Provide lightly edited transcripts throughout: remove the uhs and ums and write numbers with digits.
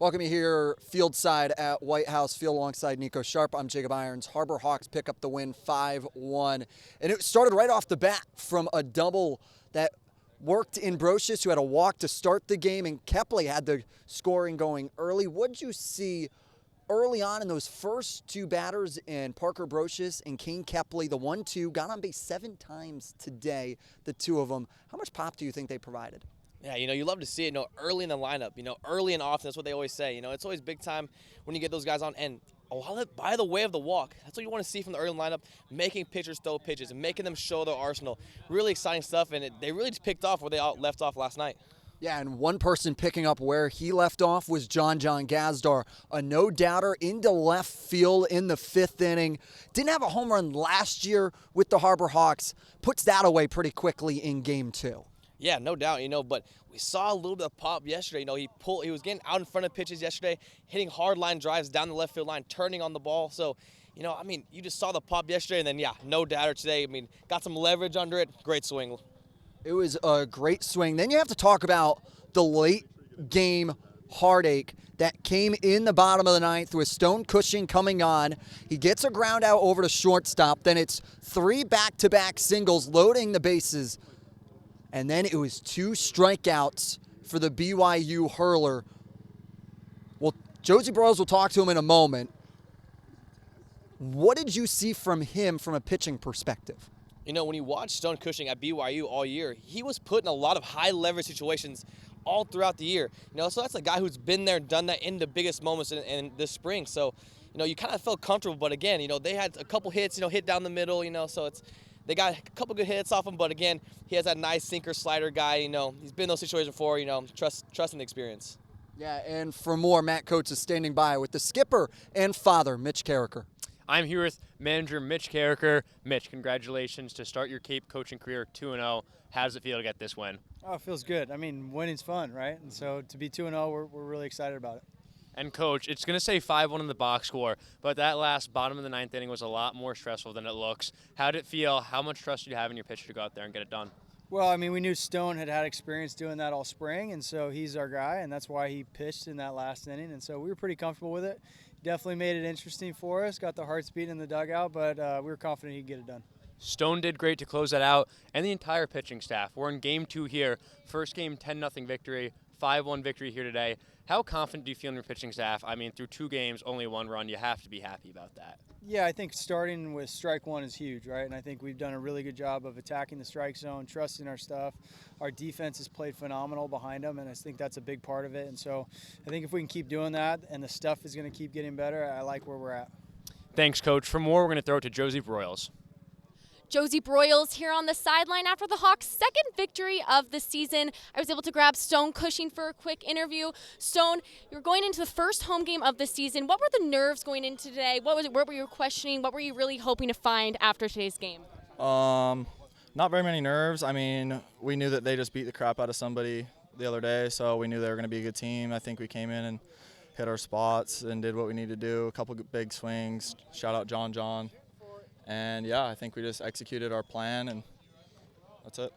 Welcome you here field side at White House Field alongside Nico Sharp. I'm Jacob Irons. Harbor Hawks pick up the win 5-1. And it started right off the bat from a double that worked in Brocious, who had a walk to start the game, and Kepley had the scoring going early. What did you see early on in those first two batters in Parker Brocious and Kane Kepley? The 1-2 got on base 7 times today, the two of them. How much pop do you think they provided? Yeah, you love to see it, early in the lineup, early and often. That's what they always say. It's always big time when you get those guys on. And by the way of the walk, that's what you want to see from the early lineup, making pitchers throw pitches and making them show their arsenal. Really exciting stuff, and they really just picked off where they left off last night. Yeah, and one person picking up where he left off was John Gazdar, a no-doubter into left field in the 5th inning. Didn't have a home run last year with the Harbor Hawks. Puts that away pretty quickly in Game 2. Yeah, no doubt, but we saw a little bit of pop yesterday. He was getting out in front of pitches yesterday, hitting hard line drives down the left field line, turning on the ball. So, you just saw the pop yesterday, and then, no doubter today. Got some leverage under it. Great swing. It was a great swing. Then you have to talk about the late game heartache that came in the bottom of the 9th with Stone Cushing coming on. He gets a ground out over to shortstop. Then it's 3 back-to-back singles loading the bases. And then it was 2 strikeouts for the BYU hurler. Well, Josie Broyles will talk to him in a moment. What did you see from him from a pitching perspective? When you watch Stone Cushing at BYU all year, he was put in a lot of high leverage situations all throughout the year. So that's a guy who's been there and done that in the biggest moments in this spring. So, you kind of felt comfortable. But again, they had a couple hits, hit down the middle, so they got a couple good hits off him, but again, he has that nice sinker slider guy. He's been in those situations before. Trust and experience. Yeah, and for more, Matt Coates is standing by with the skipper and father, Mitch Carricker. I'm here with manager Mitch Carricker. Mitch, congratulations to start your Cape coaching career 2-0. How does it feel to get this win? Oh, it feels good. Winning's fun, right? And so to be 2-0, we're really excited about it. And, Coach, it's going to say 5-1 in the box score, but that last bottom of the 9th inning was a lot more stressful than it looks. How did it feel? How much trust did you have in your pitcher to go out there and get it done? Well, we knew Stone had experience doing that all spring, and so he's our guy, and that's why he pitched in that last inning. And so we were pretty comfortable with it. Definitely made it interesting for us, got the hearts beating in the dugout, but we were confident he'd get it done. Stone did great to close that out, and the entire pitching staff. We're in Game 2 here. First game, 10-0 victory, 5-1 victory here today. How confident do you feel in your pitching staff? Through 2 games, only 1 run. You have to be happy about that. Yeah, I think starting with strike 1 is huge, right? And I think we've done a really good job of attacking the strike zone, trusting our stuff. Our defense has played phenomenal behind them, and I think that's a big part of it. And so I think if we can keep doing that and the stuff is going to keep getting better, I like where we're at. Thanks, Coach. For more, we're going to throw it to Josie Broyles. Josie Broyles here on the sideline after the Hawks' second victory of the season. I was able to grab Stone Cushing for a quick interview. Stone, you're going into the first home game of the season. What were the nerves going into today? What were you questioning? What were you really hoping to find after today's game? Not very many nerves. We knew that they just beat the crap out of somebody the other day, so we knew they were going to be a good team. I think we came in and hit our spots and did what we needed to do. A couple big swings. Shout out John. And, yeah, I think we just executed our plan, and that's it.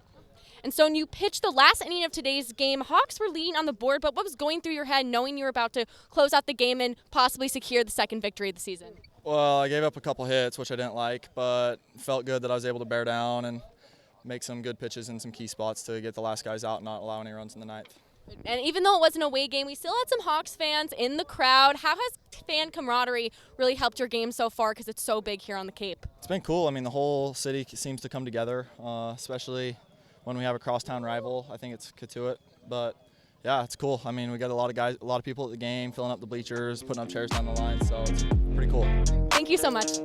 And so when you pitched the last inning of today's game, Hawks were leading on the board, but what was going through your head knowing you were about to close out the game and possibly secure the second victory of the season? Well, I gave up a couple hits, which I didn't like, but felt good that I was able to bear down and make some good pitches in some key spots to get the last guys out and not allow any runs in the 9th. And even though it was an away game, we still had some Hawks fans in the crowd. How has fan camaraderie really helped your game so far, because it's so big here on the Cape? It's been cool. The whole city seems to come together, especially when we have a crosstown rival. I think it's Cotuit, but yeah, it's cool. We got a lot of people at the game, filling up the bleachers, putting up chairs down the line, so it's pretty cool. Thank you so much.